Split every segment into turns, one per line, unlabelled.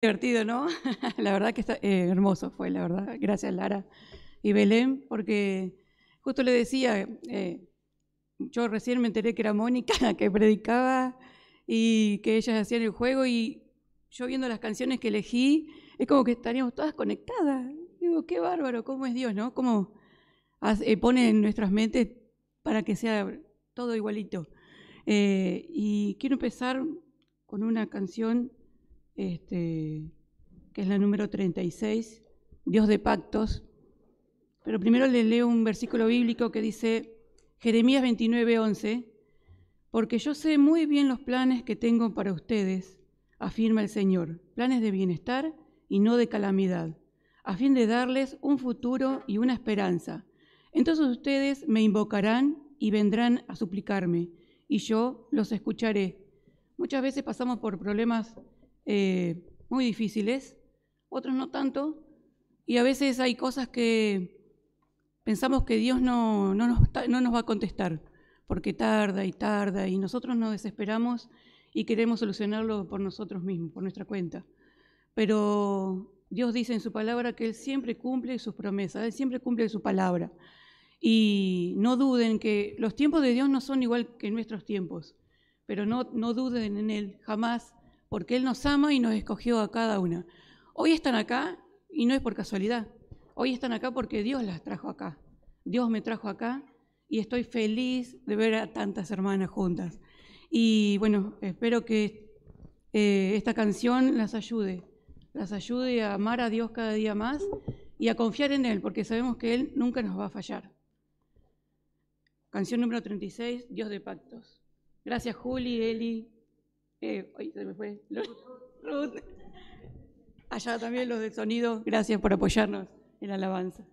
Divertido, ¿no? La verdad que está hermoso fue, la verdad. Gracias, Lara y Belén, porque justo le decía, yo recién me enteré que era Mónica la que predicaba y que ellas hacían el juego, y yo viendo las canciones que elegí, es como que estaríamos todas conectadas. Digo, qué bárbaro, cómo es Dios, ¿no? Cómo pone en nuestras mentes para que sea todo igualito. Y quiero empezar con una canción que es la número 36, Dios de pactos. Pero primero les leo un versículo bíblico que dice, Jeremías 29:11, porque yo sé muy bien los planes que tengo para ustedes, afirma el Señor, planes de bienestar y no de calamidad, a fin de darles un futuro y una esperanza. Entonces ustedes me invocarán y vendrán a suplicarme, y yo los escucharé. Muchas veces pasamos por problemas muy difíciles, otros no tanto, y a veces hay cosas que pensamos que Dios no nos va a contestar, porque tarda y nosotros nos desesperamos y queremos solucionarlo por nosotros mismos, por nuestra cuenta. Pero Dios dice en su palabra que Él siempre cumple sus promesas, Él siempre cumple su palabra. Y no duden que los tiempos de Dios no son igual que nuestros tiempos, pero no duden en Él jamás, porque Él nos ama y nos escogió a cada una. Hoy están acá y no es por casualidad. Hoy están acá porque Dios las trajo acá. Dios me trajo acá y estoy feliz de ver a tantas hermanas juntas. Y bueno, espero que esta canción las ayude a amar a Dios cada día más y a confiar en Él, porque sabemos que Él nunca nos va a fallar. Canción número 36, Dios de pactos. Gracias, Juli, Eli. Ay, se me fue. Ruth. Allá también los del sonido. Gracias por apoyarnos en la alabanza.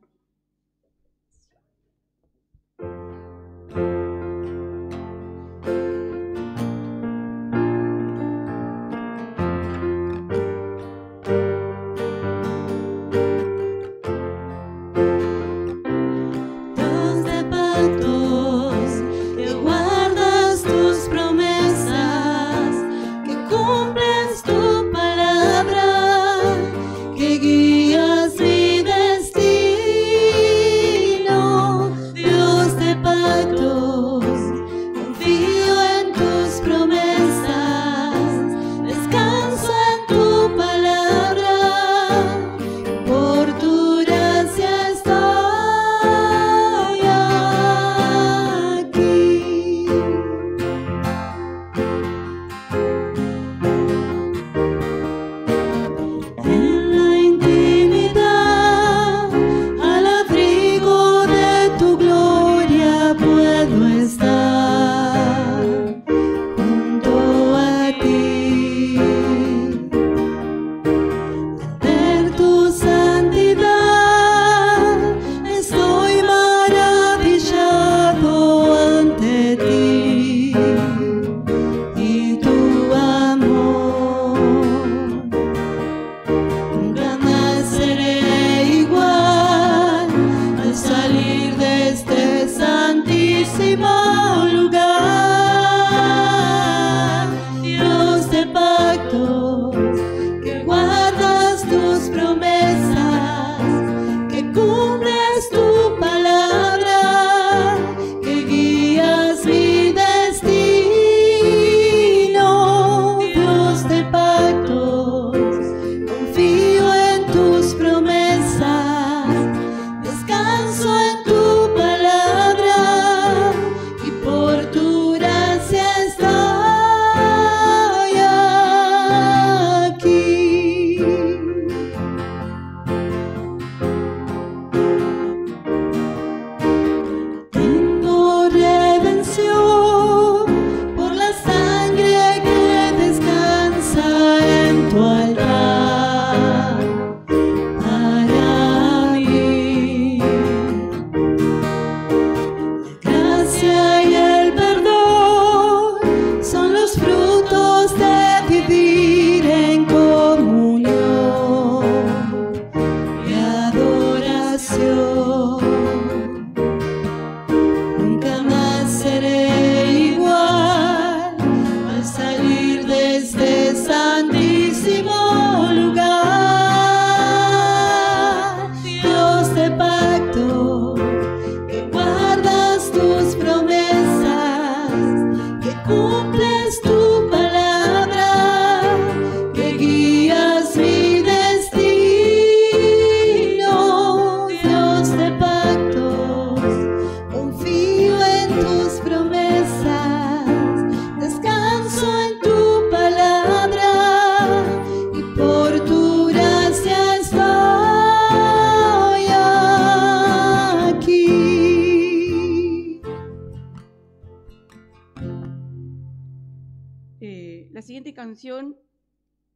canción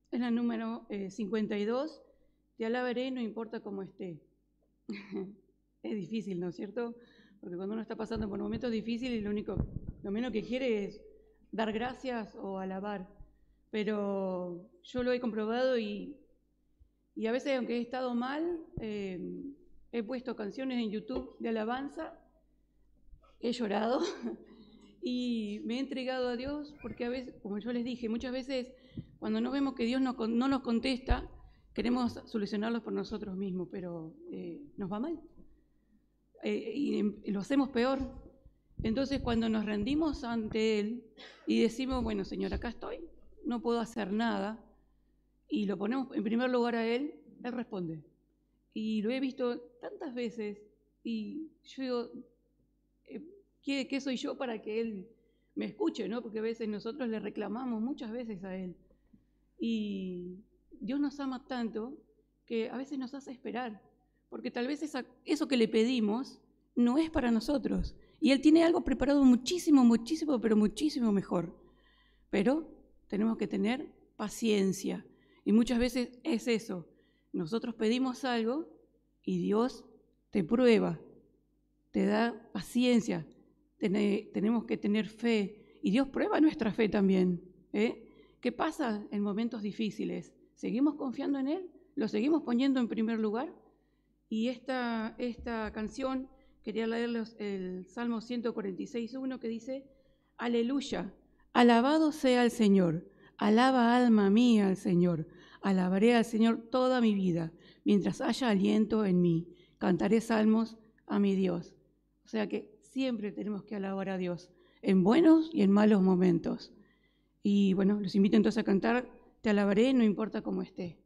es la número 52, Te alabaré no importa cómo esté. Es difícil, ¿no es cierto? Porque cuando uno está pasando por momentos difíciles, lo menos que quiere es dar gracias o alabar. Pero yo lo he comprobado y a veces, aunque he estado mal, he puesto canciones en YouTube de alabanza, he llorado y me he entregado a Dios, porque a veces, como yo les dije, muchas veces cuando no vemos que Dios no nos contesta, queremos solucionarlos por nosotros mismos, pero nos va mal y lo hacemos peor. Entonces, cuando nos rendimos ante Él y decimos, bueno, Señor, acá estoy, no puedo hacer nada, y lo ponemos en primer lugar a Él, Él responde. Y lo he visto tantas veces, y yo digo, ¿qué soy yo para que Él me escuche, ¿no? Porque a veces nosotros le reclamamos muchas veces a Él. Y Dios nos ama tanto que a veces nos hace esperar, porque tal vez eso que le pedimos no es para nosotros. Y Él tiene algo preparado muchísimo, muchísimo, pero muchísimo mejor. Pero tenemos que tener paciencia. Y muchas veces es eso. Nosotros pedimos algo y Dios te prueba, te da paciencia. Tenemos que tener fe. Y Dios prueba nuestra fe también. ¿Qué pasa en momentos difíciles? ¿Seguimos confiando en Él? ¿Lo seguimos poniendo en primer lugar? Y esta canción, quería leerles el Salmo 146:1, que dice: Aleluya, alabado sea el Señor, alaba alma mía al Señor, alabaré al Señor toda mi vida, mientras haya aliento en mí, cantaré salmos a mi Dios. O sea que siempre tenemos que alabar a Dios, en buenos y en malos momentos. Y bueno, los invito entonces a cantar Te alabaré, no importa cómo esté.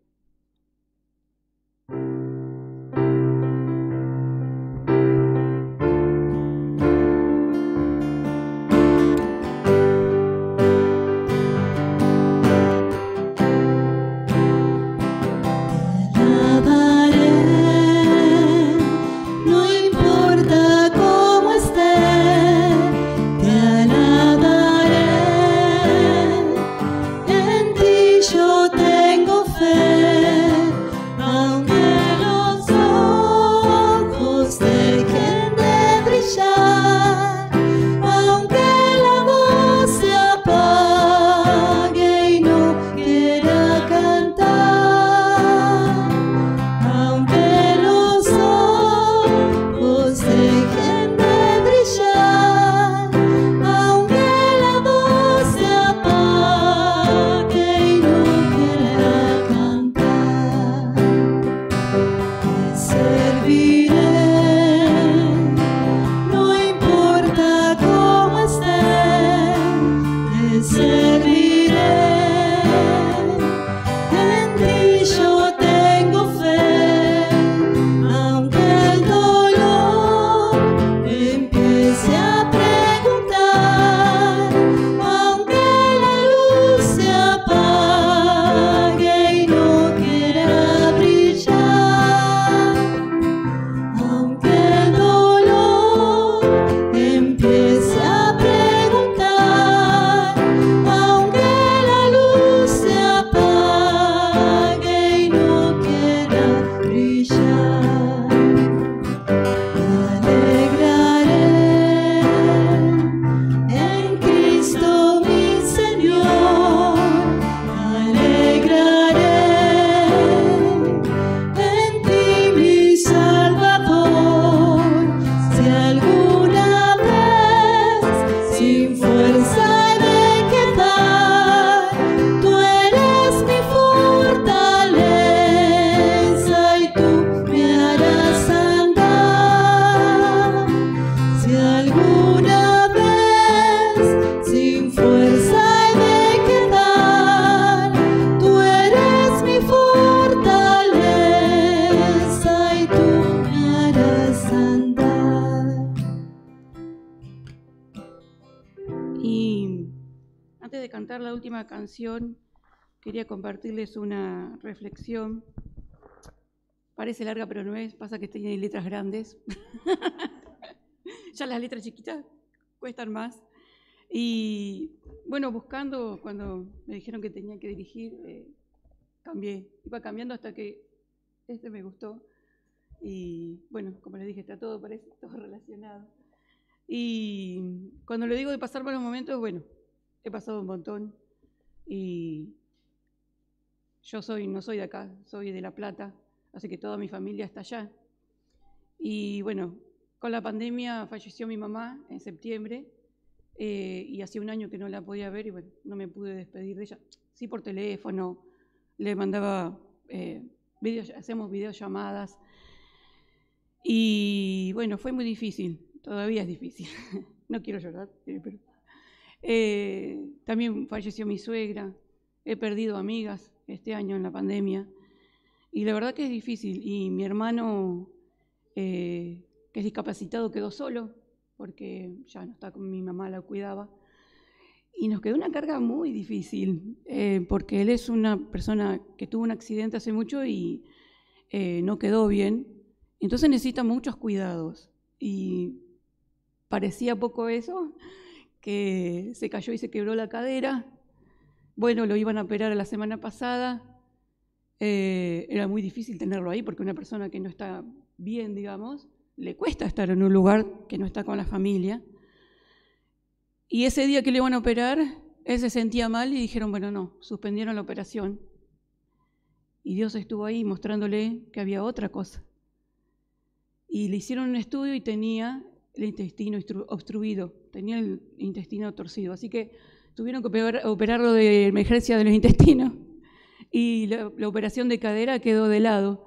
La última canción, quería compartirles una reflexión. Parece larga, pero no es, pasa que tiene letras grandes. Ya las letras chiquitas cuestan más. Y bueno, buscando, cuando me dijeron que tenía que dirigir, cambié. Iba cambiando hasta que me gustó. Y bueno, como les dije, está todo, parece todo relacionado. Y cuando le digo de pasar malos momentos, bueno, he pasado un montón. Y yo no soy de acá, soy de La Plata, así que toda mi familia está allá. Y bueno, con la pandemia falleció mi mamá en septiembre, y hacía un año que no la podía ver y bueno, no me pude despedir de ella. Sí, por teléfono, le mandaba hacemos videollamadas. Y bueno, fue muy difícil, todavía es difícil. No quiero llorar, pero también falleció mi suegra, he perdido amigas este año en la pandemia y la verdad que es difícil. Y mi hermano, que es discapacitado, quedó solo porque ya no está con mi mamá, la cuidaba. Y nos quedó una carga muy difícil, porque él es una persona que tuvo un accidente hace mucho y no quedó bien. Entonces necesita muchos cuidados. Y parecía poco eso, que se cayó y se quebró la cadera. Bueno, lo iban a operar la semana pasada. Era muy difícil tenerlo ahí porque una persona que no está bien, digamos, le cuesta estar en un lugar que no está con la familia. Y ese día que le iban a operar, él se sentía mal y dijeron, bueno, no, suspendieron la operación. Y Dios estuvo ahí mostrándole que había otra cosa. Y le hicieron un estudio y tenía el intestino obstruido, tenía el intestino torcido. Así que tuvieron que operarlo de emergencia de los intestinos. Y la operación de cadera quedó de lado.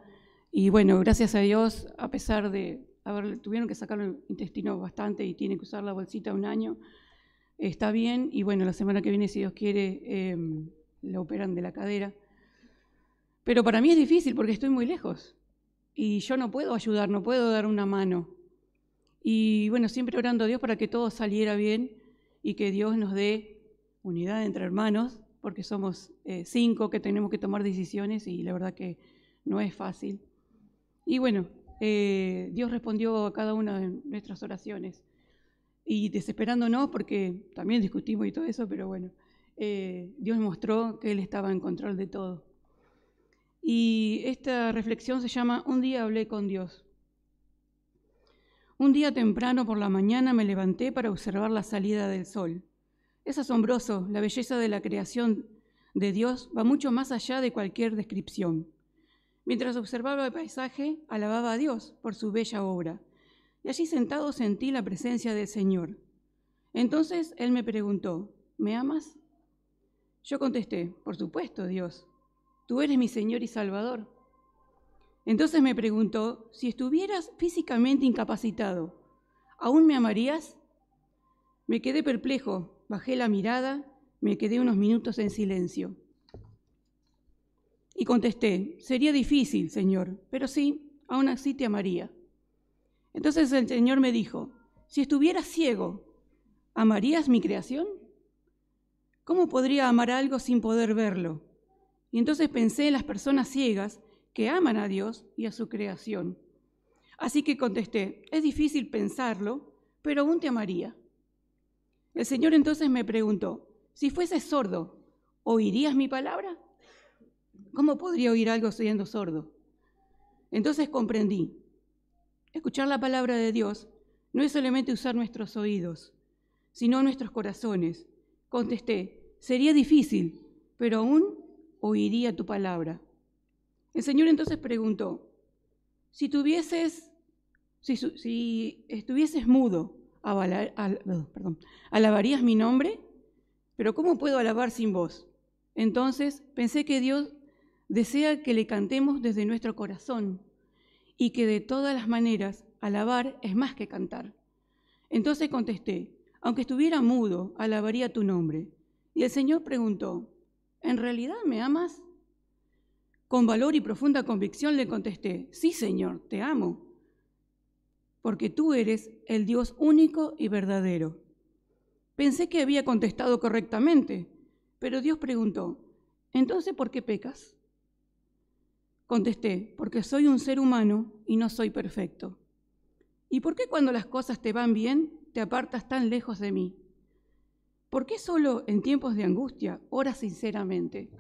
Y bueno, gracias a Dios, a pesar de tuvieron que sacarle el intestino bastante y tiene que usar la bolsita un año, está bien. Y bueno, la semana que viene, si Dios quiere, la operan de la cadera. Pero para mí es difícil porque estoy muy lejos. Y yo no puedo ayudar, no puedo dar una mano. Y bueno, siempre orando a Dios para que todo saliera bien y que Dios nos dé unidad entre hermanos, porque somos 5 que tenemos que tomar decisiones y la verdad que no es fácil. Y bueno, Dios respondió a cada una de nuestras oraciones. Y desesperándonos, porque también discutimos y todo eso, pero bueno, Dios mostró que Él estaba en control de todo. Y esta reflexión se llama Un día hablé con Dios. Un día temprano por la mañana me levanté para observar la salida del sol. Es asombroso, la belleza de la creación de Dios va mucho más allá de cualquier descripción. Mientras observaba el paisaje, alababa a Dios por su bella obra. Y allí sentado sentí la presencia del Señor. Entonces Él me preguntó, ¿me amas? Yo contesté, por supuesto, Dios. Tú eres mi Señor y Salvador. Entonces me preguntó, si estuvieras físicamente incapacitado, ¿aún me amarías? Me quedé perplejo, bajé la mirada, me quedé unos minutos en silencio. Y contesté, sería difícil, Señor, pero sí, aún así te amaría. Entonces el Señor me dijo, si estuvieras ciego, ¿amarías mi creación? ¿Cómo podría amar algo sin poder verlo? Y entonces pensé en las personas ciegas que aman a Dios y a su creación. Así que contesté, es difícil pensarlo, pero aún te amaría. El Señor entonces me preguntó, si fueses sordo, ¿oirías mi palabra? ¿Cómo podría oír algo siendo sordo? Entonces comprendí. Escuchar la palabra de Dios no es solamente usar nuestros oídos, sino nuestros corazones. Contesté, sería difícil, pero aún oiría tu palabra. El Señor entonces preguntó, si estuvieses mudo, ¿alabarías mi nombre? Pero ¿cómo puedo alabar sin voz? Entonces pensé que Dios desea que le cantemos desde nuestro corazón y que de todas las maneras alabar es más que cantar. Entonces contesté, aunque estuviera mudo, alabaría tu nombre. Y el Señor preguntó, ¿en realidad me amas? Con valor y profunda convicción le contesté, sí, Señor, te amo, porque tú eres el Dios único y verdadero. Pensé que había contestado correctamente, pero Dios preguntó, ¿entonces por qué pecas? Contesté, porque soy un ser humano y no soy perfecto. ¿Y por qué cuando las cosas te van bien, te apartas tan lejos de mí? ¿Por qué solo en tiempos de angustia oras sinceramente?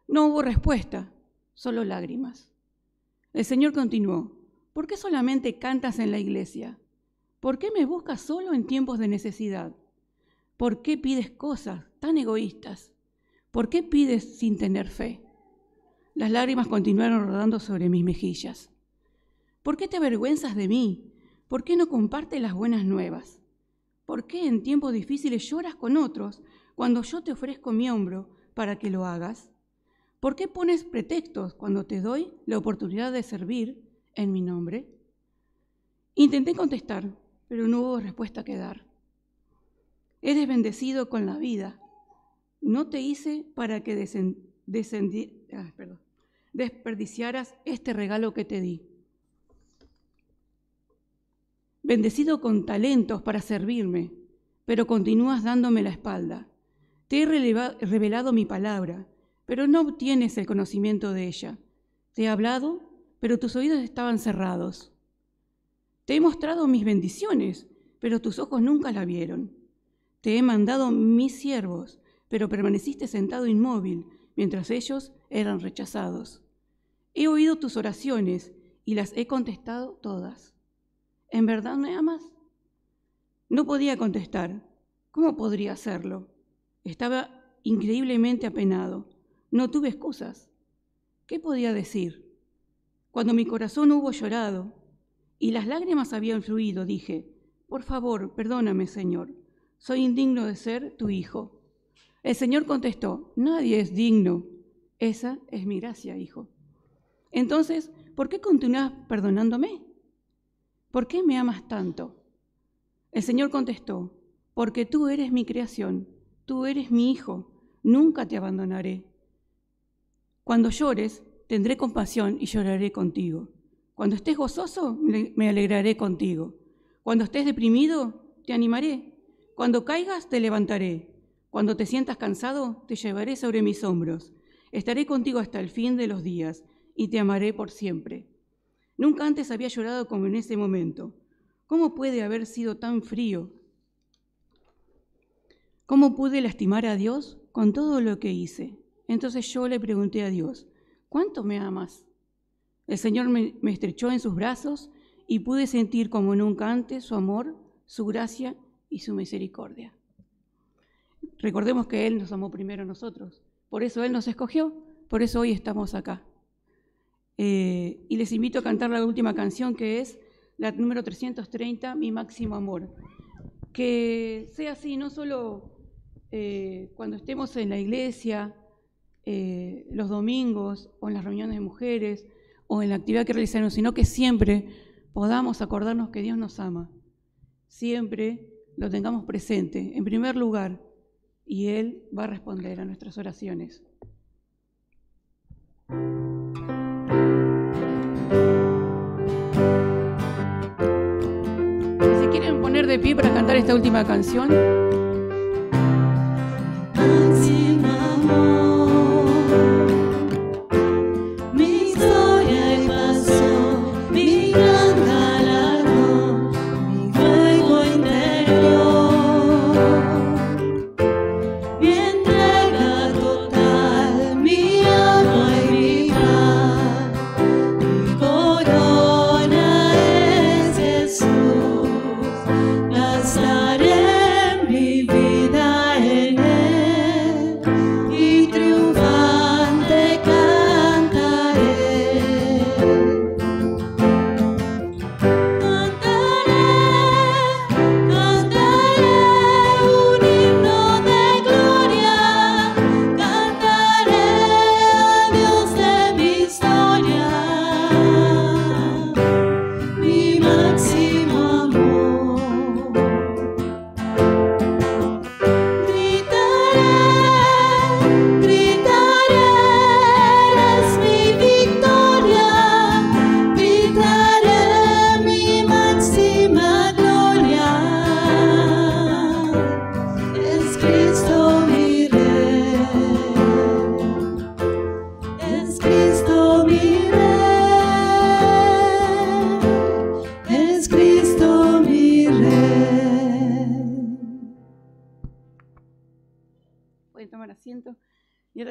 No hubo respuesta, solo lágrimas. El Señor continuó, ¿por qué solamente cantas en la iglesia? ¿Por qué me buscas solo en tiempos de necesidad? ¿Por qué pides cosas tan egoístas? ¿Por qué pides sin tener fe? Las lágrimas continuaron rodando sobre mis mejillas. ¿Por qué te avergüenzas de mí? ¿Por qué no compartes las buenas nuevas? ¿Por qué en tiempos difíciles lloras con otros cuando yo te ofrezco mi hombro para que lo hagas? ¿Por qué pones pretextos cuando te doy la oportunidad de servir en mi nombre? Intenté contestar, pero no hubo respuesta que dar. Eres bendecido con la vida. No te hice para que desperdiciaras este regalo que te di. Bendecido con talentos para servirme, pero continúas dándome la espalda. Te he revelado mi palabra, pero no obtienes el conocimiento de ella. Te he hablado, pero tus oídos estaban cerrados. Te he mostrado mis bendiciones, pero tus ojos nunca la vieron. Te he mandado mis siervos, pero permaneciste sentado inmóvil mientras ellos eran rechazados. He oído tus oraciones y las he contestado todas. ¿En verdad me amas? No podía contestar. ¿Cómo podría hacerlo? Estaba increíblemente apenado. No tuve excusas. ¿Qué podía decir? Cuando mi corazón hubo llorado y las lágrimas habían fluido, dije, por favor, perdóname, Señor. Soy indigno de ser tu hijo. El Señor contestó, nadie es digno. Esa es mi gracia, hijo. Entonces, ¿por qué continúas perdonándome? ¿Por qué me amas tanto? El Señor contestó, porque tú eres mi creación, tú eres mi hijo, nunca te abandonaré. Cuando llores, tendré compasión y lloraré contigo. Cuando estés gozoso, me alegraré contigo. Cuando estés deprimido, te animaré. Cuando caigas, te levantaré. Cuando te sientas cansado, te llevaré sobre mis hombros. Estaré contigo hasta el fin de los días y te amaré por siempre. Nunca antes había llorado como en ese momento. ¿Cómo puede haber sido tan frío? ¿Cómo pude lastimar a Dios con todo lo que hice? Entonces yo le pregunté a Dios, ¿cuánto me amas? El Señor me estrechó en sus brazos y pude sentir como nunca antes su amor, su gracia y su misericordia. Recordemos que Él nos amó primero a nosotros. Por eso Él nos escogió, por eso hoy estamos acá. Y les invito a cantar la última canción, que es la número 330, Mi máximo amor. Que sea así, no solo cuando estemos en la iglesia, los domingos, o en las reuniones de mujeres, o en la actividad que realizamos, sino que siempre podamos acordarnos que Dios nos ama. Siempre lo tengamos presente, en primer lugar, y Él va a responder a nuestras oraciones. Si se quieren poner de pie para cantar esta última canción.
Estaré en mi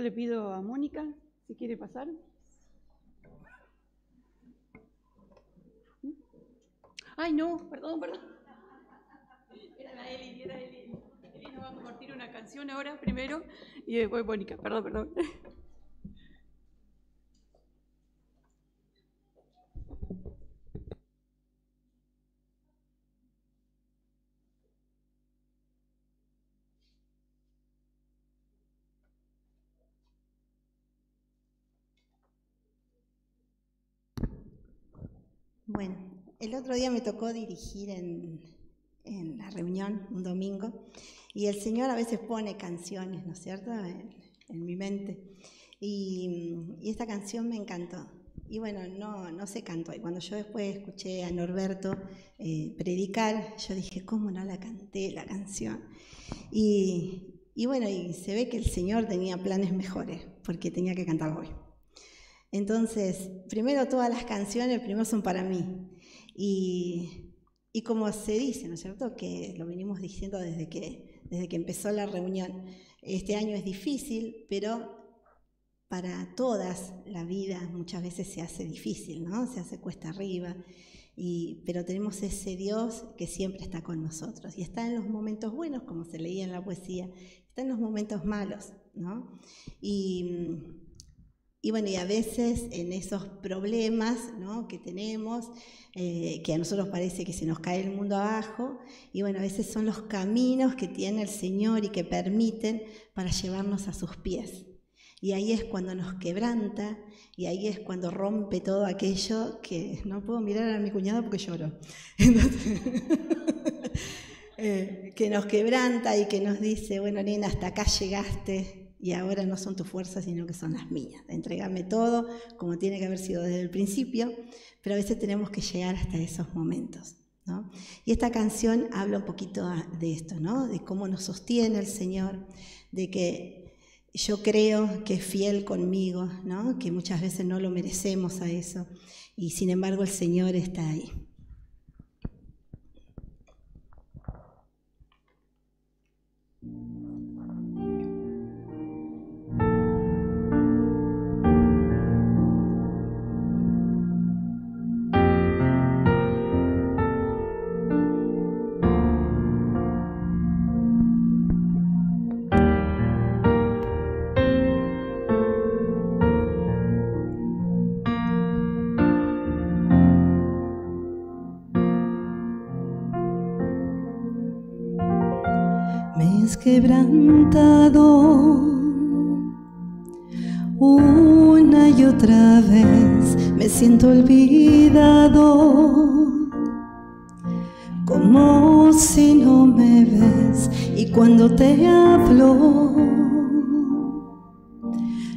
le pido a Mónica si quiere pasar. Ay, no, perdón. Era la Eli. Eli nos va a compartir una canción ahora primero y después Mónica, perdón.
Bueno, el otro día me tocó dirigir en la reunión, un domingo, y el Señor a veces pone canciones, ¿no es cierto?, en mi mente. Y esta canción me encantó. Y bueno, no se cantó. Y cuando yo después escuché a Norberto predicar, yo dije, ¿cómo no la canté la canción? Y bueno, y se ve que el Señor tenía planes mejores, porque tenía que cantar hoy. Entonces, primero todas las canciones, primero son para mí. Y como se dice, ¿no es cierto?, que lo venimos diciendo desde que empezó la reunión, este año es difícil, pero para todas la vida muchas veces se hace difícil, ¿no? Se hace cuesta arriba, pero tenemos ese Dios que siempre está con nosotros. Y está en los momentos buenos, como se leía en la poesía, está en los momentos malos, ¿no? Y bueno, y a veces en esos problemas, ¿no?, que tenemos, que a nosotros parece que se nos cae el mundo abajo, y bueno, a veces son los caminos que tiene el Señor y que permiten para llevarnos a sus pies. Y ahí es cuando nos quebranta, y ahí es cuando rompe todo aquello que no puedo mirar a mi cuñado porque lloro. Entonces, que nos quebranta y que nos dice, bueno, nena, hasta acá llegaste, y ahora no son tus fuerzas, sino que son las mías. Entrégame todo, como tiene que haber sido desde el principio, pero a veces tenemos que llegar hasta esos momentos, ¿no? Y esta canción habla un poquito de esto, ¿no? De cómo nos sostiene el Señor, de que yo creo que es fiel conmigo, ¿no? Que muchas veces no lo merecemos a eso, y sin embargo el Señor está ahí. Quebrantado una y otra vez, me siento olvidado, como si no me ves, y cuando te hablo,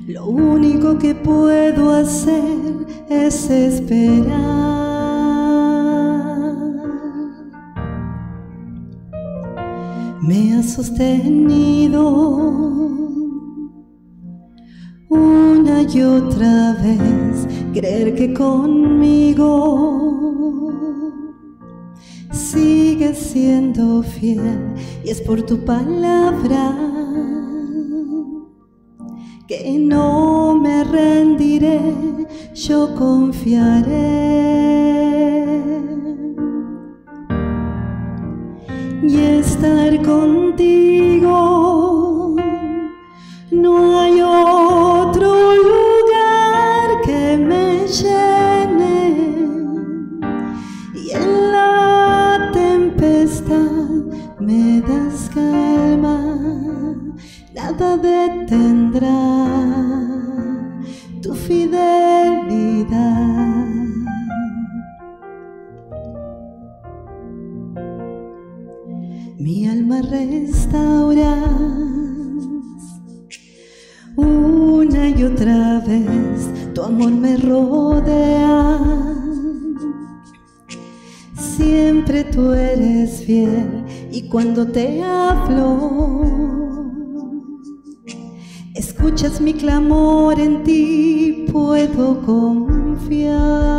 lo único que puedo hacer es esperar. Me has sostenido una y otra vez, creer que conmigo sigues siendo fiel, y es por tu palabra que no me rendiré, yo confiaré. Y estar contigo, no hay otro lugar que me llene, y en la tempestad me das calma, nada detendrá tu fidelidad. Mi alma restauras una y otra vez, tu amor me rodea, siempre tú eres fiel, y cuando te hablo, escuchas mi clamor, en ti puedo confiar.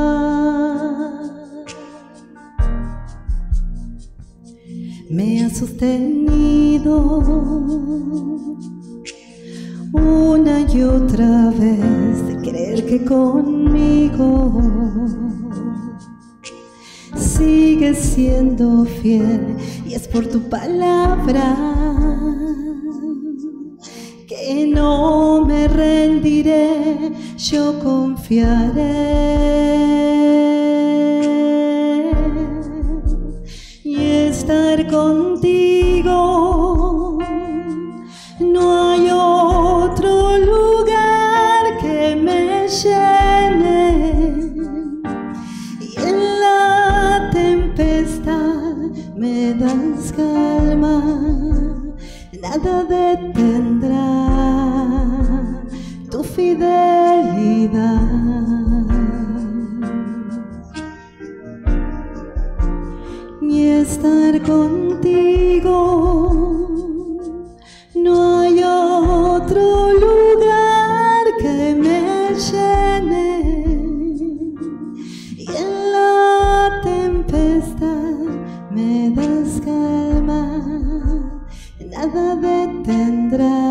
Me has sostenido una y otra vez de creer que conmigo sigues siendo fiel, y es por tu palabra que no me rendiré, yo confiaré, y estar contigo no hay otro lugar que me llene, y en la tempestad me das calma, nada detendrá tu fidelidad. Y estar contigo no hay otro lugar que me llene, y en la tempestad me das calma, nada detendrá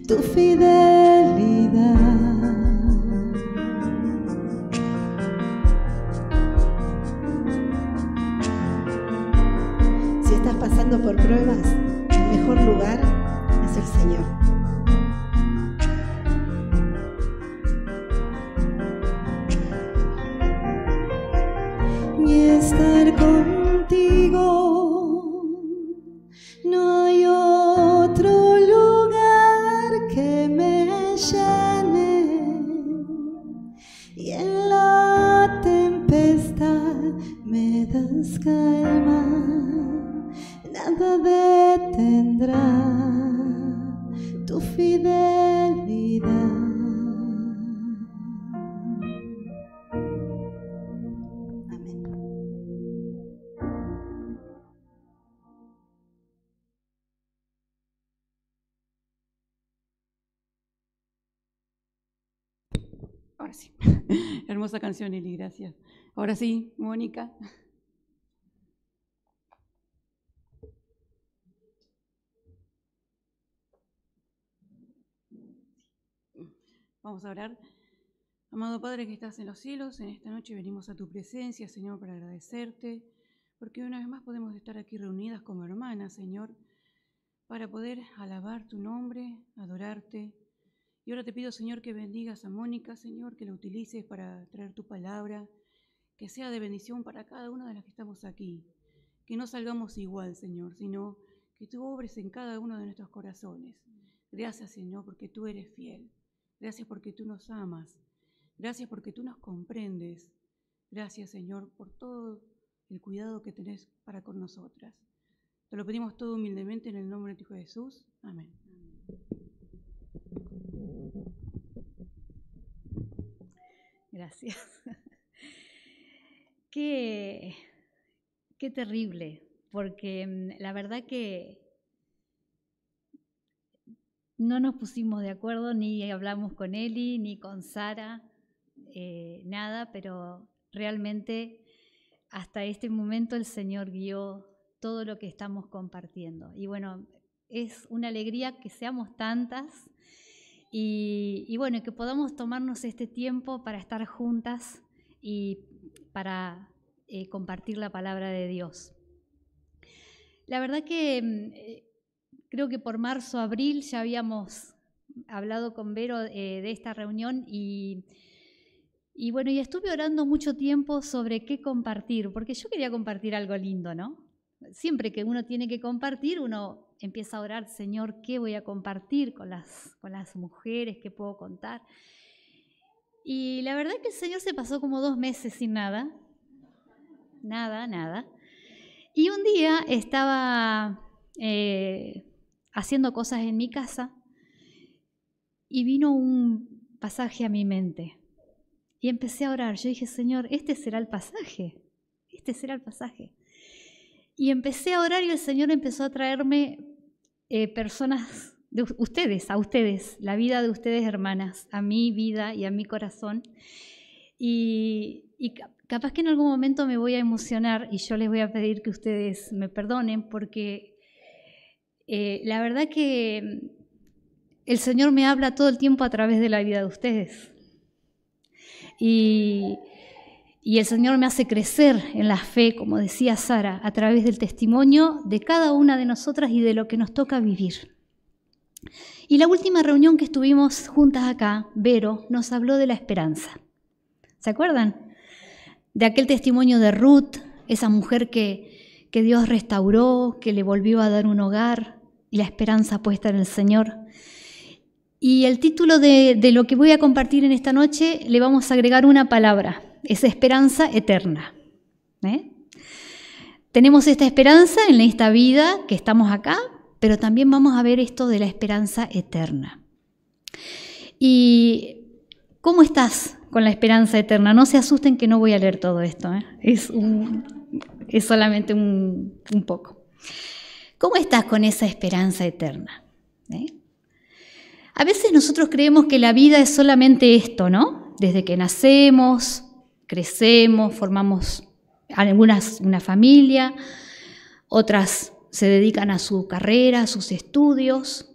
tu fidelidad. Si estás pasando por pruebas, el mejor lugar es el Señor. Y estar contigo no hay otro lugar que me llene, y en la tempestad me das calma, nada detendrá tu fidelidad. Amén.
Ahora sí. Hermosa canción, Eli, gracias. Ahora sí, Mónica. Vamos a orar. Amado Padre que estás en los cielos, en esta noche venimos a tu presencia, Señor, para agradecerte, porque una vez más podemos estar aquí reunidas como hermanas, Señor, para poder alabar tu nombre, adorarte. Y ahora te pido, Señor, que bendigas a Mónica, Señor, que la utilices para traer tu palabra, que sea de bendición para cada una de las que estamos aquí. Que no salgamos igual, Señor, sino que tú obres en cada uno de nuestros corazones. Gracias, Señor, porque tú eres fiel. Gracias porque tú nos amas. Gracias porque tú nos comprendes. Gracias, Señor, por todo el cuidado que tenés para con nosotras. Te lo pedimos todo humildemente en el nombre de tu Hijo Jesús. Amén.
Gracias. Qué terrible, porque la verdad que no nos pusimos de acuerdo, ni hablamos con Eli, ni con Sara, nada, pero realmente hasta este momento el Señor guió todo lo que estamos compartiendo. Y bueno, es una alegría que seamos tantas y bueno, que podamos tomarnos este tiempo para estar juntas y para compartir la palabra de Dios. La verdad que creo que por marzo, abril ya habíamos hablado con Vero de esta reunión y bueno, y estuve orando mucho tiempo sobre qué compartir, porque yo quería compartir algo lindo, ¿no? Siempre que uno tiene que compartir, uno empieza a orar, Señor, ¿qué voy a compartir con las mujeres? ¿Qué puedo contar? Y la verdad que el Señor se pasó como 2 meses sin nada. Nada. Y un día estaba haciendo cosas en mi casa y vino un pasaje a mi mente. Y empecé a orar. Yo dije, Señor, este será el pasaje. Y empecé a orar y el Señor empezó a traerme personas, a ustedes, la vida de ustedes, hermanas, a mi vida y a mi corazón. Y capaz que en algún momento me voy a emocionar y yo les voy a pedir que ustedes me perdonen porque la verdad que el Señor me habla todo el tiempo a través de la vida de ustedes. Y el Señor me hace crecer en la fe, como decía Sara, a través del testimonio de cada una de nosotras y de lo que nos toca vivir. Y la última reunión que estuvimos juntas acá, Vero nos habló de la esperanza. ¿Se acuerdan? De aquel testimonio de Ruth, esa mujer que Dios restauró, que le volvió a dar un hogar y la esperanza puesta en el Señor. Y el título de lo que voy a compartir en esta noche le vamos a agregar una palabra, es esperanza eterna. Tenemos esta esperanza en esta vida que estamos acá, pero también vamos a ver esto de la esperanza eterna. ¿Y cómo estás con la esperanza eterna? No se asusten que no voy a leer todo esto, es solamente un poco. ¿Cómo estás con esa esperanza eterna? A veces nosotros creemos que la vida es solamente esto, ¿no? Desde que nacemos, crecemos, formamos una familia, otras se dedican a su carrera, a sus estudios,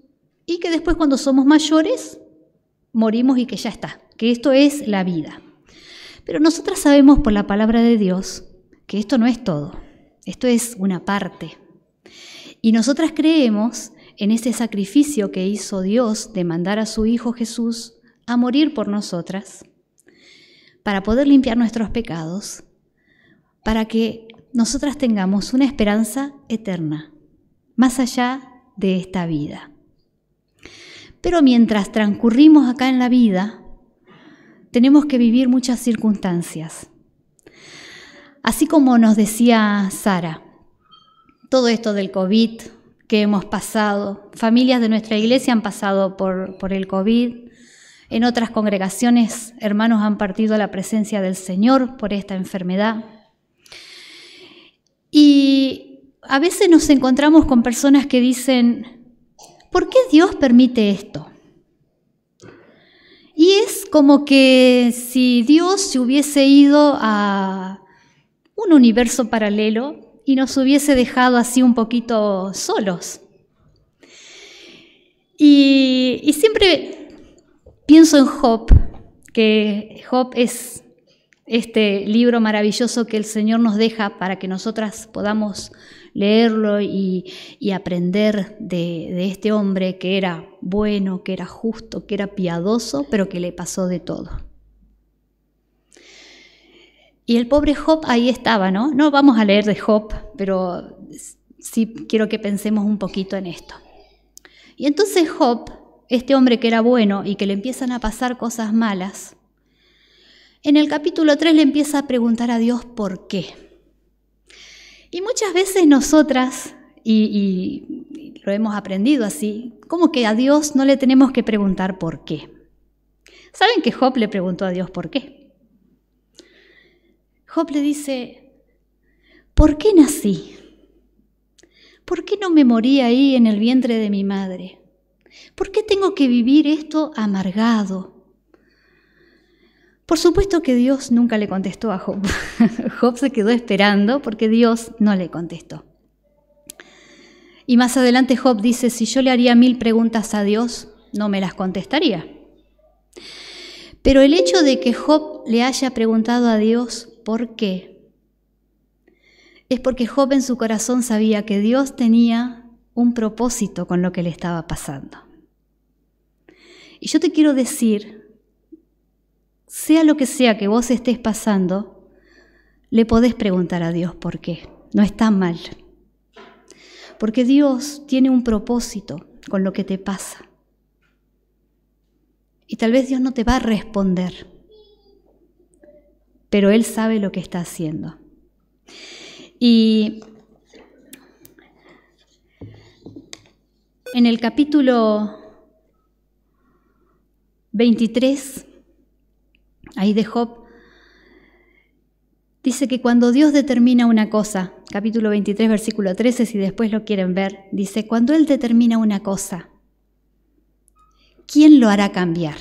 y que después cuando somos mayores morimos y que ya está, que esto es la vida. Pero nosotras sabemos por la palabra de Dios que esto no es todo, esto es una parte. Y nosotras creemos en ese sacrificio que hizo Dios de mandar a su Hijo Jesús a morir por nosotras, para poder limpiar nuestros pecados, para que nosotras tengamos una esperanza eterna, más allá de esta vida. Pero mientras transcurrimos acá en la vida, tenemos que vivir muchas circunstancias. Así como nos decía Sara, todo esto del COVID que hemos pasado, familias de nuestra iglesia han pasado por el COVID, en otras congregaciones hermanos han partido a la presencia del Señor por esta enfermedad. Y a veces nos encontramos con personas que dicen, ¿por qué Dios permite esto? Y es como que si Dios se hubiese ido a un universo paralelo y nos hubiese dejado así un poquito solos. Y siempre pienso en Job, que Job es este libro maravilloso que el Señor nos deja para que nosotras podamos leerlo y aprender de este hombre que era bueno, que era justo, que era piadoso, pero que le pasó de todo. Y el pobre Job ahí estaba, ¿no? No vamos a leer de Job, pero sí quiero que pensemos un poquito en esto. Y entonces Job, este hombre que era bueno y que le empiezan a pasar cosas malas, en el capítulo 3 le empieza a preguntar a Dios por qué. Y muchas veces nosotras, y lo hemos aprendido así, como que a Dios no le tenemos que preguntar por qué. ¿Saben que Job le preguntó a Dios por qué? Job le dice, ¿por qué nací? ¿Por qué no me morí ahí en el vientre de mi madre? ¿Por qué tengo que vivir esto amargado? Por supuesto que Dios nunca le contestó a Job. Job se quedó esperando porque Dios no le contestó. Y más adelante Job dice, si yo le haría 1000 preguntas a Dios, no me las contestaría. Pero el hecho de que Job le haya preguntado a Dios por qué, es porque Job en su corazón sabía que Dios tenía un propósito con lo que le estaba pasando. Y yo te quiero decir, sea lo que sea que vos estés pasando, le podés preguntar a Dios por qué. No está mal. Porque Dios tiene un propósito con lo que te pasa. Y tal vez Dios no te va a responder, pero Él sabe lo que está haciendo. Y en el capítulo 23, ahí de Job, dice que cuando Dios determina una cosa, capítulo 23, versículo 13, si después lo quieren ver, dice, cuando Él determina una cosa, ¿quién lo hará cambiar?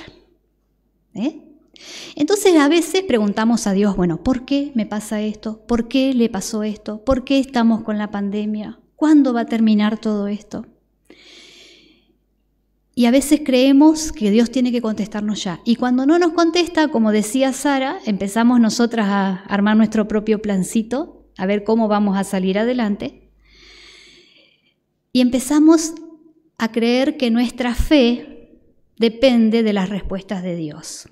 Entonces a veces preguntamos a Dios, bueno, ¿por qué me pasa esto? ¿Por qué le pasó esto? ¿Por qué estamos con la pandemia? ¿Cuándo va a terminar todo esto? Y a veces creemos que Dios tiene que contestarnos ya. Y cuando no nos contesta, como decía Sara, empezamos nosotras a armar nuestro propio plancito, a ver cómo vamos a salir adelante. Y empezamos a creer que nuestra fe depende de las respuestas de Dios.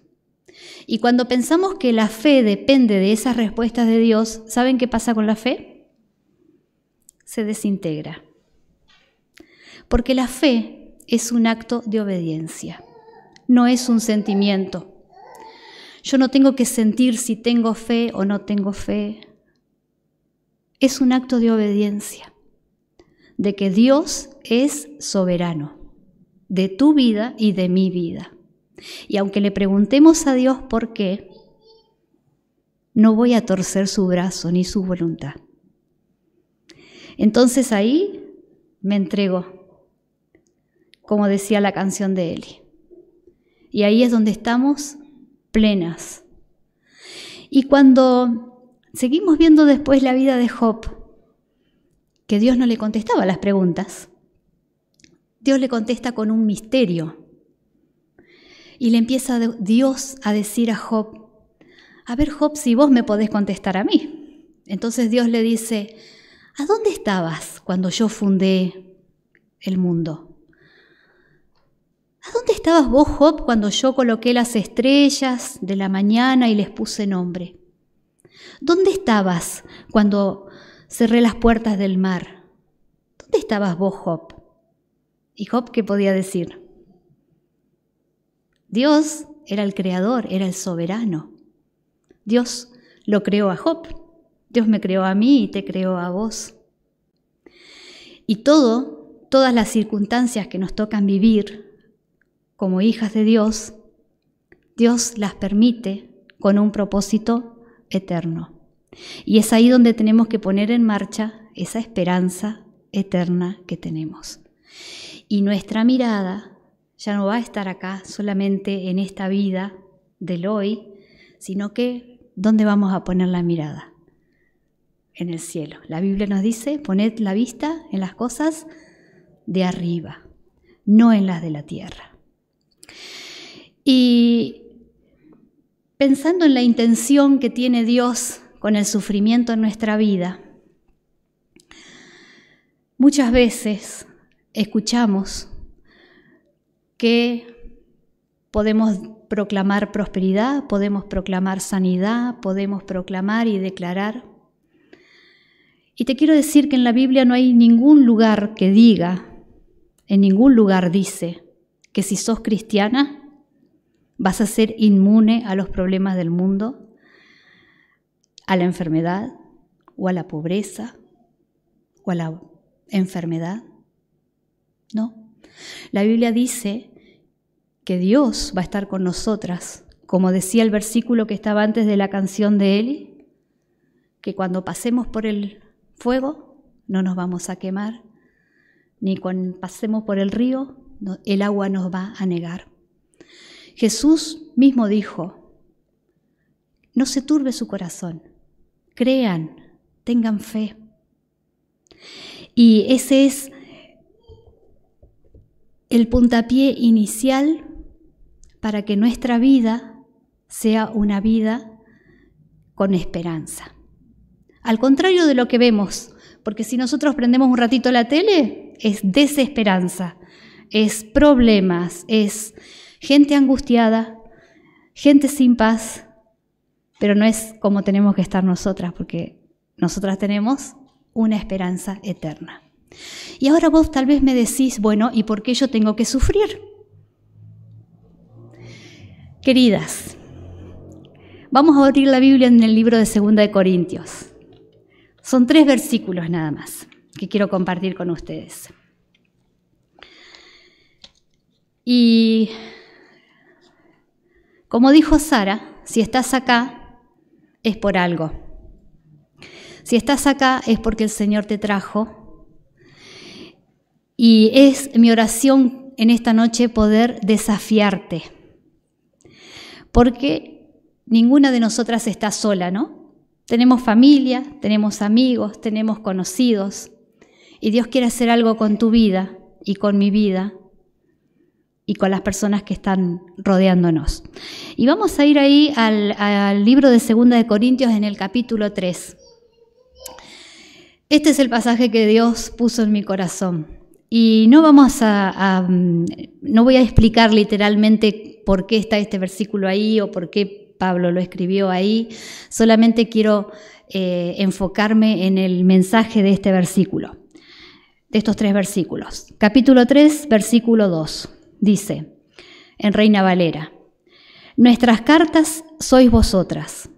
Y cuando pensamos que la fe depende de esas respuestas de Dios, ¿saben qué pasa con la fe? Se desintegra. Porque la fe es un acto de obediencia, no es un sentimiento. Yo no tengo que sentir si tengo fe o no tengo fe. Es un acto de obediencia, de que Dios es soberano de tu vida y de mi vida. Y aunque le preguntemos a Dios por qué, no voy a torcer su brazo ni su voluntad. Entonces ahí me entrego, como decía la canción de Eli. Y ahí es donde estamos plenas. Y cuando seguimos viendo después la vida de Job, que Dios no le contestaba las preguntas, Dios le contesta con un misterio. Y le empieza Dios a decir a Job, a ver Job, si vos me podés contestar a mí. Entonces Dios le dice, ¿a dónde estabas cuando yo fundé el mundo? ¿A dónde estabas vos, Job, cuando yo coloqué las estrellas de la mañana y les puse nombre? ¿Dónde estabas cuando cerré las puertas del mar? ¿Dónde estabas vos, Job? ¿Y Job qué podía decir? Dios era el creador, era el soberano. Dios lo creó a Job. Dios me creó a mí y te creó a vos. Y todas las circunstancias que nos tocan vivir como hijas de Dios, Dios las permite con un propósito eterno. Y es ahí donde tenemos que poner en marcha esa esperanza eterna que tenemos. Y nuestra mirada ya no va a estar acá solamente en esta vida del hoy, sino que ¿dónde vamos a poner la mirada? En el cielo. La Biblia nos dice, poned la vista en las cosas de arriba, no en las de la tierra. Y pensando en la intención que tiene Dios con el sufrimiento en nuestra vida, muchas veces escuchamos que podemos proclamar prosperidad, podemos proclamar sanidad, podemos proclamar y declarar. Y te quiero decir que en la Biblia no hay ningún lugar que diga, en ningún lugar dice que si sos cristiana vas a ser inmune a los problemas del mundo, a la enfermedad o a la pobreza o a la enfermedad. No. La Biblia dice que Dios va a estar con nosotras, como decía el versículo que estaba antes de la canción de Eli, que cuando pasemos por el fuego no nos vamos a quemar, ni cuando pasemos por el río el agua nos va a anegar. Jesús mismo dijo, no se turbe su corazón, crean, tengan fe. Y ese es el puntapié inicial para que nuestra vida sea una vida con esperanza. Al contrario de lo que vemos, porque si nosotros prendemos un ratito la tele, es desesperanza, es problemas, es gente angustiada, gente sin paz, pero no es como tenemos que estar nosotras, porque nosotras tenemos una esperanza eterna. Y ahora vos tal vez me decís, bueno, ¿y por qué yo tengo que sufrir? Queridas, vamos a abrir la Biblia en el libro de 2 de Corintios. Son 3 versículos nada más que quiero compartir con ustedes. Y como dijo Sara, si estás acá es por algo. Si estás acá es porque el Señor te trajo. Y es mi oración en esta noche poder desafiarte. Porque ninguna de nosotras está sola, ¿no? Tenemos familia, tenemos amigos, tenemos conocidos. Y Dios quiere hacer algo con tu vida y con mi vida. y con las personas que están rodeándonos. Y vamos a ir ahí al libro de 2 de Corintios en el capítulo 3. Este es el pasaje que Dios puso en mi corazón. Y no voy a explicar literalmente por qué está este versículo ahí o por qué Pablo lo escribió ahí. Solamente quiero enfocarme en el mensaje de este versículo, de estos 3 versículos. Capítulo 3, versículo 2, dice, en Reina Valera, nuestras cartas sois vosotras.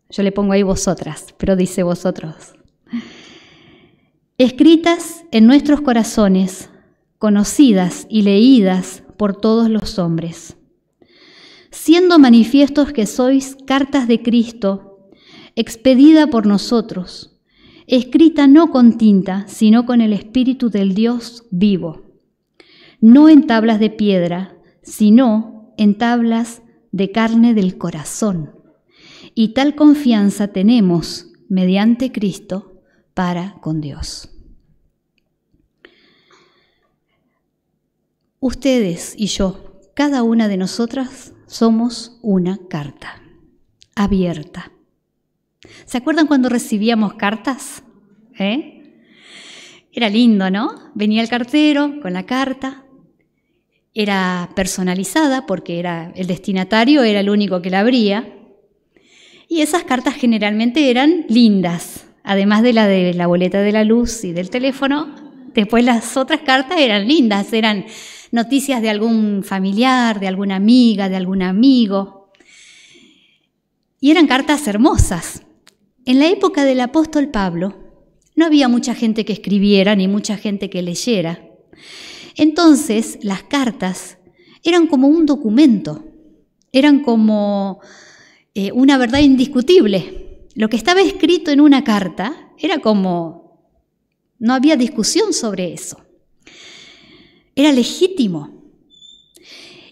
Yo le pongo ahí vosotras, pero dice vosotros. Escritas en nuestros corazones, conocidas y leídas por todos los hombres, siendo manifiestos que sois cartas de Cristo, expedida por nosotros, escrita no con tinta, sino con el Espíritu del Dios vivo, no en tablas de piedra, sino en tablas de carne del corazón. Y tal confianza tenemos mediante Cristo para con Dios. Ustedes y yo, cada una de nosotras, somos una carta abierta. ¿Se acuerdan cuando recibíamos cartas? Era lindo, ¿no? Venía el cartero con la carta. Era personalizada porque el destinatario era el único que la abría. Y esas cartas generalmente eran lindas. Además de la boleta de la luz y del teléfono, después las otras cartas eran lindas, eran noticias de algún familiar, de alguna amiga, de algún amigo. Y eran cartas hermosas. En la época del apóstol Pablo no había mucha gente que escribiera ni mucha gente que leyera. Entonces las cartas eran como un documento, eran como una verdad indiscutible. Lo que estaba escrito en una carta era como, no había discusión sobre eso. Era legítimo.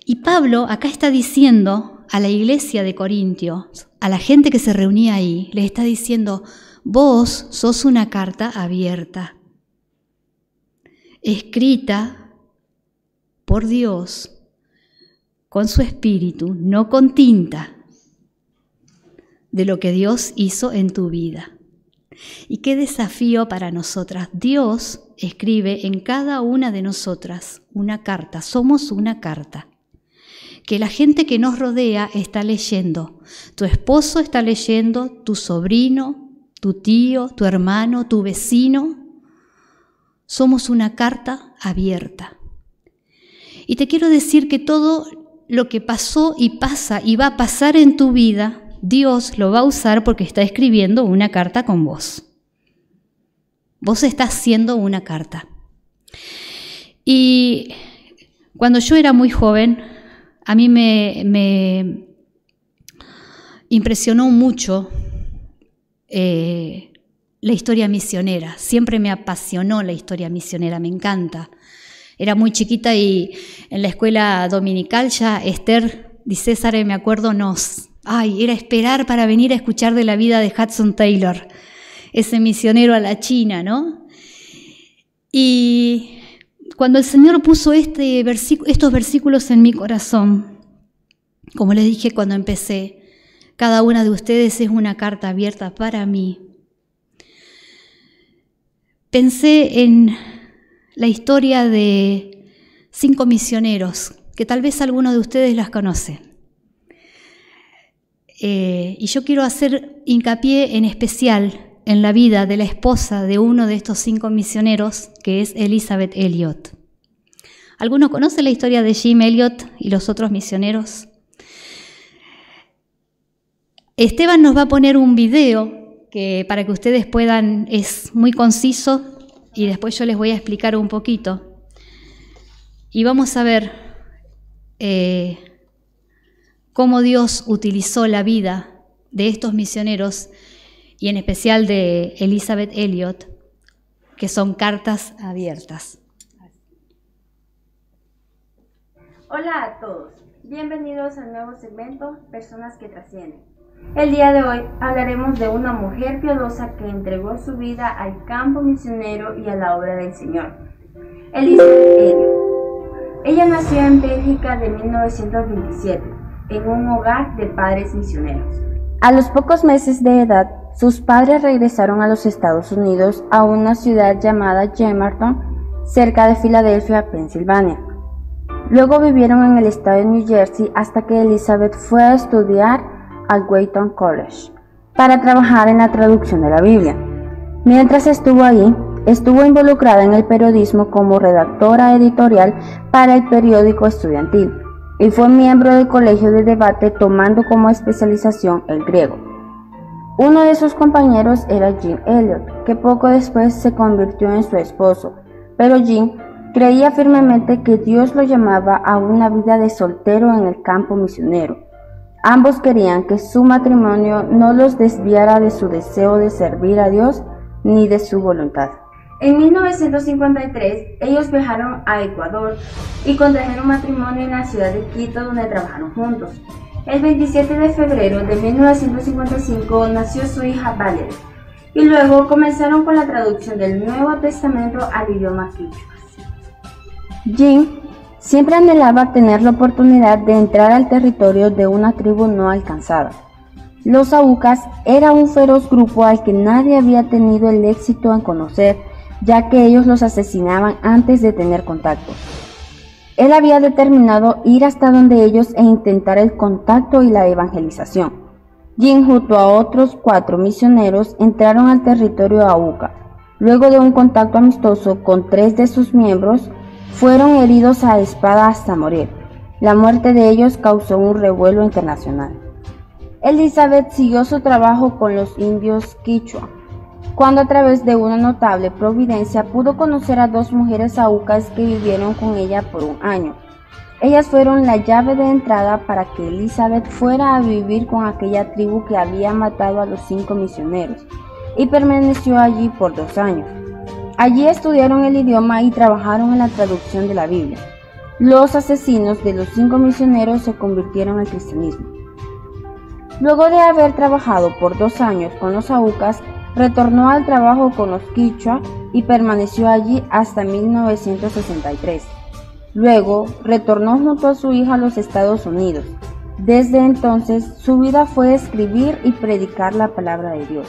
Y Pablo acá está diciendo a la iglesia de Corintios, a la gente que se reunía ahí, les está diciendo, vos sos una carta abierta, escrita por Dios, con su espíritu, no con tinta, de lo que Dios hizo en tu vida. Y qué desafío para nosotras. Dios escribe en cada una de nosotras una carta. Somos una carta que la gente que nos rodea está leyendo. Tu esposo está leyendo, tu sobrino, tu tío, tu hermano, tu vecino. Somos una carta abierta. Y te quiero decir que todo lo que pasó y pasa y va a pasar en tu vida, Dios lo va a usar porque está escribiendo una carta con vos. Vos estás siendo una carta. Y cuando yo era muy joven, a mí me impresionó mucho la historia misionera. Siempre me apasionó la historia misionera, me encanta. Era muy chiquita y en la escuela dominical ya Esther y César, me acuerdo, era esperar para venir a escuchar de la vida de Hudson Taylor, ese misionero a la China, ¿no? Y cuando el Señor puso estos versículos en mi corazón, como les dije cuando empecé, cada una de ustedes es una carta abierta para mí. Pensé en la historia de 5 misioneros, que tal vez alguno de ustedes las conoce. Y yo quiero hacer hincapié en especial en la vida de la esposa de uno de estos 5 misioneros, que es Elisabeth Elliot. ¿Alguno conoce la historia de Jim Elliot y los otros misioneros? Esteban nos va a poner un video que para que ustedes puedan, es muy conciso y después yo les voy a explicar un poquito. Y vamos a ver cómo Dios utilizó la vida de estos misioneros y en especial de Elisabeth Elliot, que son cartas abiertas.
Hola a todos, bienvenidos al nuevo segmento Personas que Trascienden. El día de hoy hablaremos de una mujer piadosa que entregó su vida al campo misionero y a la obra del Señor, Elisabeth Elliot. Ella nació en Bélgica de 1927, en un hogar de padres misioneros. A los pocos meses de edad, sus padres regresaron a los Estados Unidos a una ciudad llamada Bremerton, cerca de Filadelfia, Pensilvania. Luego vivieron en el estado de New Jersey hasta que Elizabeth fue a estudiar al Wheaton College para trabajar en la traducción de la Biblia. Mientras estuvo allí, estuvo involucrada en el periodismo como redactora editorial para el periódico estudiantil y fue miembro del colegio de debate tomando como especialización el griego. Uno de sus compañeros era Jim Elliot, que poco después se convirtió en su esposo, pero Jim creía firmemente que Dios lo llamaba a una vida de soltero en el campo misionero. Ambos querían que su matrimonio no los desviara de su deseo de servir a Dios ni de su voluntad. En 1953, ellos viajaron a Ecuador y contrajeron matrimonio en la ciudad de Quito, donde trabajaron juntos. El 27 de febrero de 1955 nació su hija Valerie, y luego comenzaron con la traducción del Nuevo Testamento al idioma quichua. Jim siempre anhelaba tener la oportunidad de entrar al territorio de una tribu no alcanzada. Los Aucas era un feroz grupo al que nadie había tenido el éxito en conocer, ya que ellos los asesinaban antes de tener contacto. Él había determinado ir hasta donde ellos e intentar el contacto y la evangelización. Jim junto a otros 4 misioneros entraron al territorio Auca. Luego de un contacto amistoso con 3 de sus miembros, fueron heridos a espada hasta morir. La muerte de ellos causó un revuelo internacional. Elizabeth siguió su trabajo con los indios quichua, cuando a través de una notable providencia pudo conocer a 2 mujeres aucas que vivieron con ella por un año. Ellas fueron la llave de entrada para que Elizabeth fuera a vivir con aquella tribu que había matado a los 5 misioneros, y permaneció allí por 2 años. Allí estudiaron el idioma y trabajaron en la traducción de la Biblia. Los asesinos de los 5 misioneros se convirtieron al cristianismo. Luego de haber trabajado por 2 años con los aucas, retornó al trabajo con los quichua y permaneció allí hasta 1963. Luego retornó junto a su hija a los Estados Unidos. Desde entonces su vida fue escribir y predicar la palabra de Dios.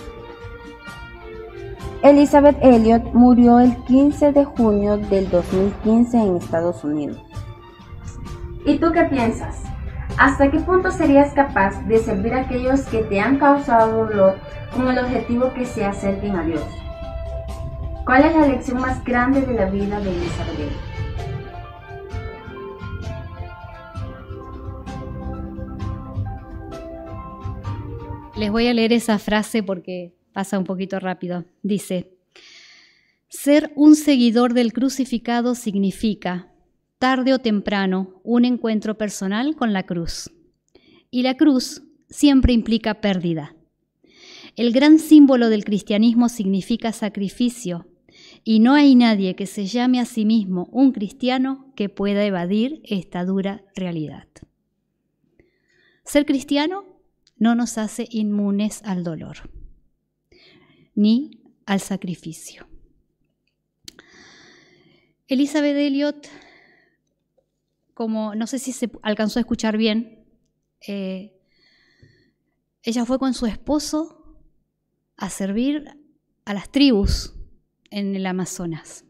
Elizabeth Elliot murió el 15 de junio del 2015 en Estados Unidos. ¿Y tú qué piensas? ¿Hasta qué punto serías capaz de servir a aquellos que te han causado dolor con el objetivo que se acerquen a Dios? ¿Cuál es la lección más grande de la vida de Elizabeth Elliot?
Les voy a leer esa frase porque pasa un poquito rápido. Dice: ser un seguidor del crucificado significa, tarde o temprano, un encuentro personal con la cruz. Y la cruz siempre implica pérdida. El gran símbolo del cristianismo significa sacrificio, y no hay nadie que se llame a sí mismo un cristiano que pueda evadir esta dura realidad. Ser cristiano no nos hace inmunes al dolor, ni al sacrificio. Elizabeth Elliot, como no sé si se alcanzó a escuchar bien, ella fue con su esposo a servir a las tribus en el Amazonas.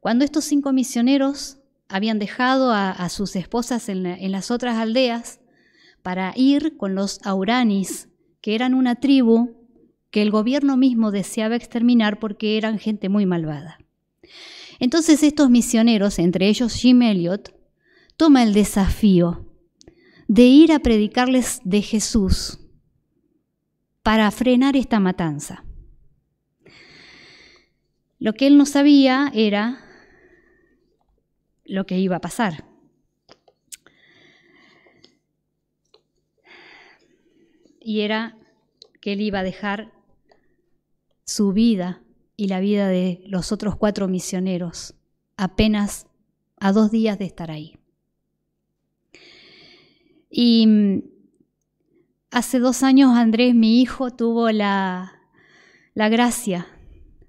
Cuando estos 5 misioneros habían dejado a sus esposas en las otras aldeas para ir con los Auranis, que eran una tribu que el gobierno mismo deseaba exterminar porque eran gente muy malvada. Entonces estos misioneros, entre ellos Jim Elliot, toma el desafío de ir a predicarles de Jesús para frenar esta matanza. Lo que él no sabía era lo que iba a pasar. Y era que él iba a dejar su vida y la vida de los otros 4 misioneros apenas a 2 días de estar ahí. Y hace 2 años Andrés, mi hijo, tuvo la gracia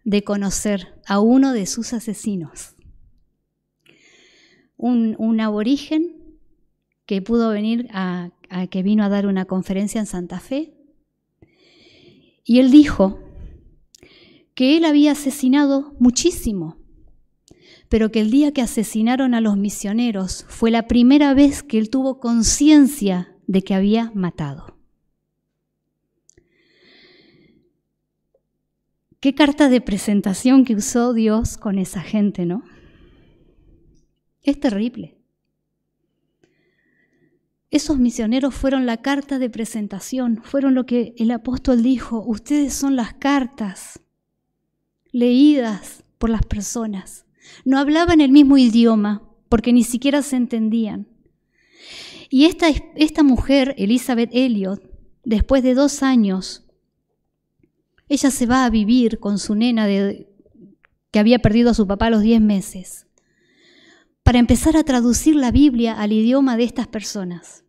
de conocer a uno de sus asesinos. un aborigen que pudo venir que vino a dar una conferencia en Santa Fe. Y él dijo que él había asesinado muchísimo, pero que el día que asesinaron a los misioneros fue la primera vez que él tuvo conciencia de que había matado. Qué carta de presentación que usó Dios con esa gente, ¿no? Es terrible. Esos misioneros fueron la carta de presentación, fueron lo que el apóstol dijo, ustedes son las cartas leídas por las personas. No hablaban el mismo idioma porque ni siquiera se entendían. Y esta mujer, Elizabeth Elliot, después de 2 años, ella se va a vivir con su nena que había perdido a su papá a los 10 meses, para empezar a traducir la Biblia al idioma de estas personas,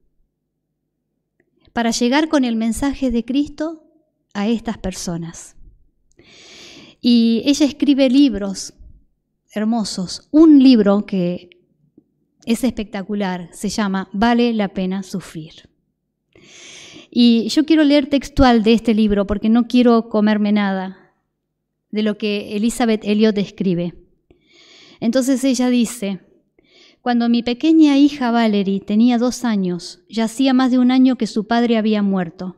para llegar con el mensaje de Cristo a estas personas. Y ella escribe libros hermosos. Un libro que es espectacular, se llama Vale la pena sufrir. Y yo quiero leer textual de este libro porque no quiero comerme nada de lo que Elizabeth Elliot escribe. Entonces ella dice, cuando mi pequeña hija Valerie tenía 2 años, ya hacía más de 1 año que su padre había muerto.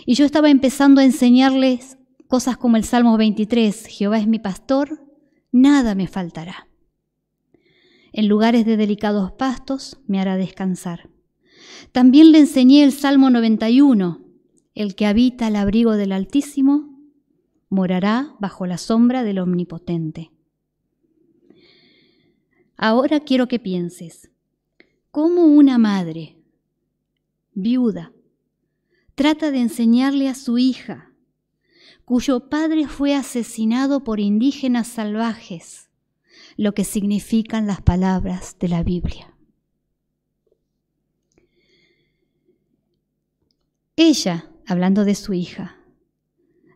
Y yo estaba empezando a enseñarles cosas como el Salmo 23, Jehová es mi pastor, nada me faltará. En lugares de delicados pastos me hará descansar. También le enseñé el Salmo 91, el que habita al abrigo del Altísimo, morará bajo la sombra del Omnipotente. Ahora quiero que pienses, ¿cómo una madre viuda trata de enseñarle a su hija, cuyo padre fue asesinado por indígenas salvajes, lo que significan las palabras de la Biblia? Ella, hablando de su hija,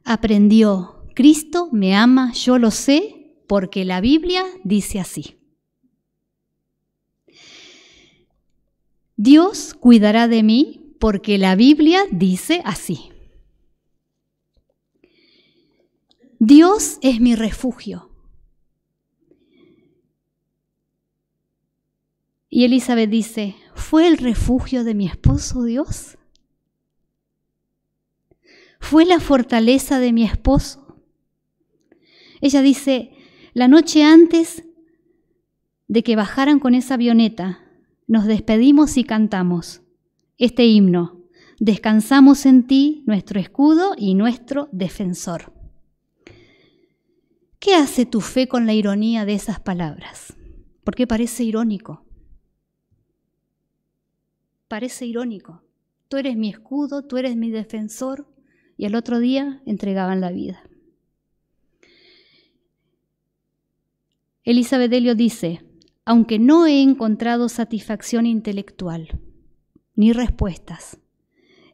aprendió, Cristo me ama, yo lo sé, porque la Biblia dice así. Dios cuidará de mí porque la Biblia dice así. Dios es mi refugio. Y Elizabeth dice, ¿fue el refugio de mi esposo Dios? ¿Fue la fortaleza de mi esposo? Ella dice, la noche antes de que bajaran con esa avioneta, nos despedimos y cantamos este himno. Descansamos en ti, nuestro escudo y nuestro defensor. ¿Qué hace tu fe con la ironía de esas palabras? Porque parece irónico. Parece irónico. Tú eres mi escudo, tú eres mi defensor, y al otro día entregaban la vida. Elizabeth Elliot dice, aunque no he encontrado satisfacción intelectual ni respuestas,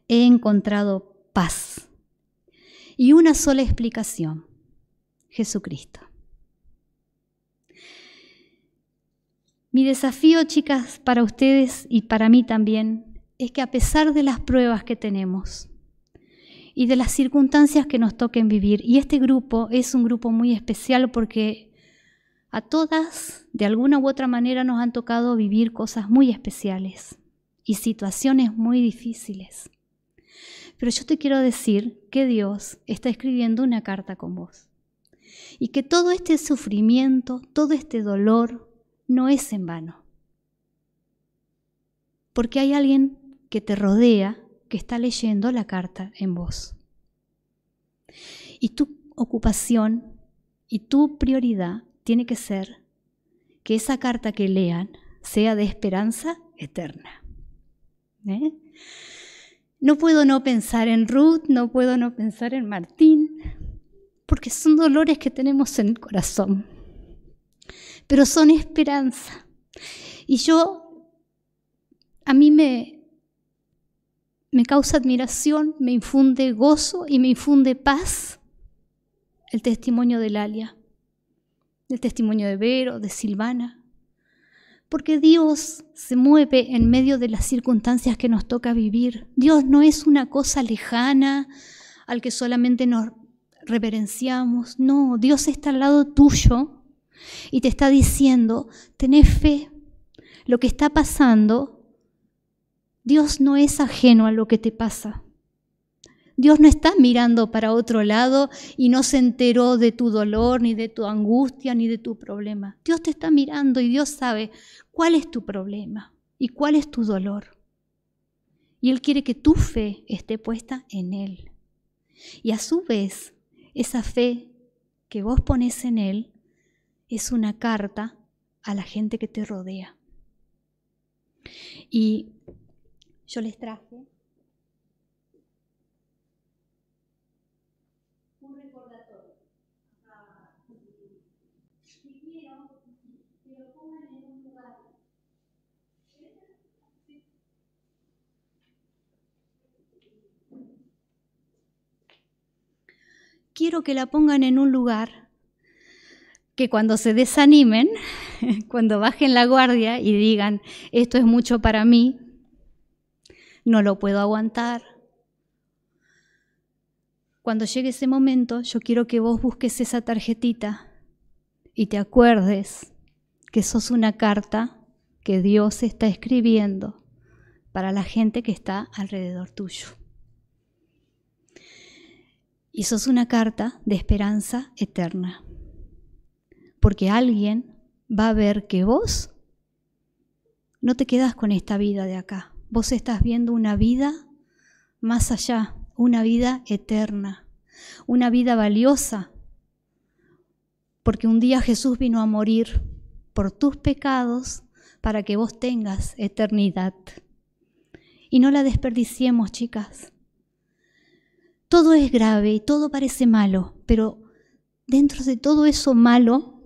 he encontrado paz y una sola explicación, Jesucristo. Mi desafío, chicas, para ustedes y para mí también, es que a pesar de las pruebas que tenemos y de las circunstancias que nos toquen vivir, y este grupo es un grupo muy especial porque a todas, de alguna u otra manera, nos han tocado vivir cosas muy especiales y situaciones muy difíciles. Pero yo te quiero decir que Dios está escribiendo una carta con vos y que todo este sufrimiento, todo este dolor, no es en vano. Porque hay alguien que te rodea, que está leyendo la carta en vos. Y tu ocupación y tu prioridad tiene que ser que esa carta que lean sea de esperanza eterna. No puedo no pensar en Ruth, no puedo no pensar en Martín, porque son dolores que tenemos en el corazón, pero son esperanza. Y a mí me causa admiración, me infunde gozo y me infunde paz el testimonio de Lalia, el testimonio de Vero, de Silvana, Porque Dios se mueve en medio de las circunstancias que nos toca vivir. Dios no es una cosa lejana al que solamente nos reverenciamos. No, Dios está al lado tuyo y te está diciendo, tenés fe. Lo que está pasando, Dios no es ajeno a lo que te pasa. Dios no está mirando para otro lado y no se enteró de tu dolor, ni de tu angustia, ni de tu problema. Dios te está mirando y Dios sabe cuál es tu problema y cuál es tu dolor. Y Él quiere que tu fe esté puesta en Él. Y a su vez, esa fe que vos pones en Él es una carta a la gente que te rodea. Y yo les traje un recordatorio. Y quiero que lo pongan en un lugar. Quiero que la pongan en un lugar que cuando se desanimen, cuando bajen la guardia y digan, esto es mucho para mí, no lo puedo aguantar. Cuando llegue ese momento, yo quiero que vos busques esa tarjetita y te acuerdes que sos una carta que Dios está escribiendo para la gente que está alrededor tuyo. Y sos una carta de esperanza eterna. Porque alguien va a ver que vos no te quedás con esta vida de acá. Vos estás viendo una vida más allá, una vida eterna, una vida valiosa. Porque un día Jesús vino a morir por tus pecados para que vos tengas eternidad. Y no la desperdiciemos, chicas. Todo es grave y todo parece malo, pero dentro de todo eso malo,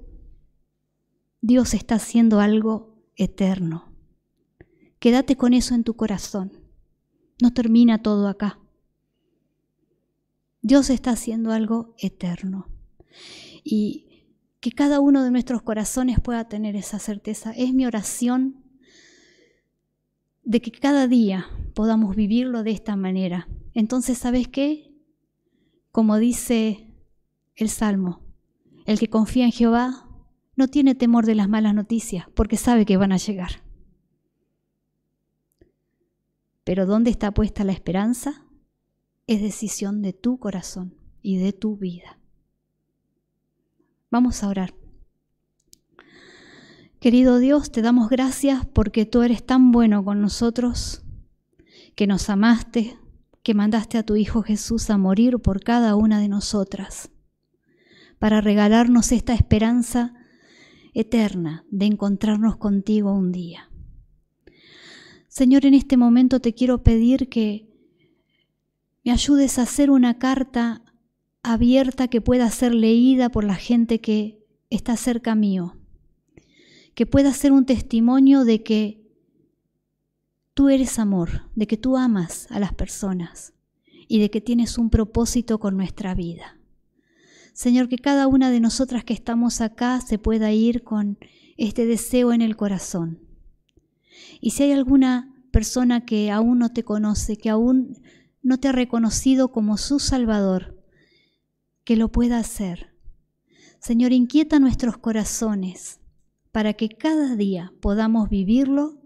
Dios está haciendo algo eterno. Quédate con eso en tu corazón. No termina todo acá. Dios está haciendo algo eterno. Y que cada uno de nuestros corazones pueda tener esa certeza. Es mi oración de que cada día podamos vivirlo de esta manera. Entonces, ¿sabes qué? Como dice el Salmo, el que confía en Jehová no tiene temor de las malas noticias porque sabe que van a llegar. Pero ¿dónde está puesta la esperanza? Es decisión de tu corazón y de tu vida. Vamos a orar. Querido Dios, te damos gracias porque tú eres tan bueno con nosotros, que nos amaste, que mandaste a tu Hijo Jesús a morir por cada una de nosotras, para regalarnos esta esperanza eterna de encontrarnos contigo un día. Señor, en este momento te quiero pedir que me ayudes a hacer una carta abierta que pueda ser leída por la gente que está cerca mío, que pueda ser un testimonio de que tú eres amor, de que tú amas a las personas y de que tienes un propósito con nuestra vida. Señor, que cada una de nosotras que estamos acá se pueda ir con este deseo en el corazón. Y si hay alguna persona que aún no te conoce, que aún no te ha reconocido como su Salvador, que lo pueda hacer. Señor, inquieta nuestros corazones para que cada día podamos vivirlo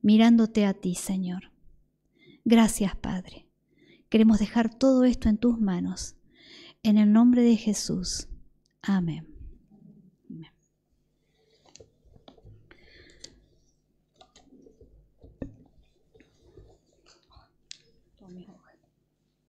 mirándote a ti, Señor. Gracias, Padre. Queremos dejar todo esto en tus manos. En el nombre de Jesús. Amén.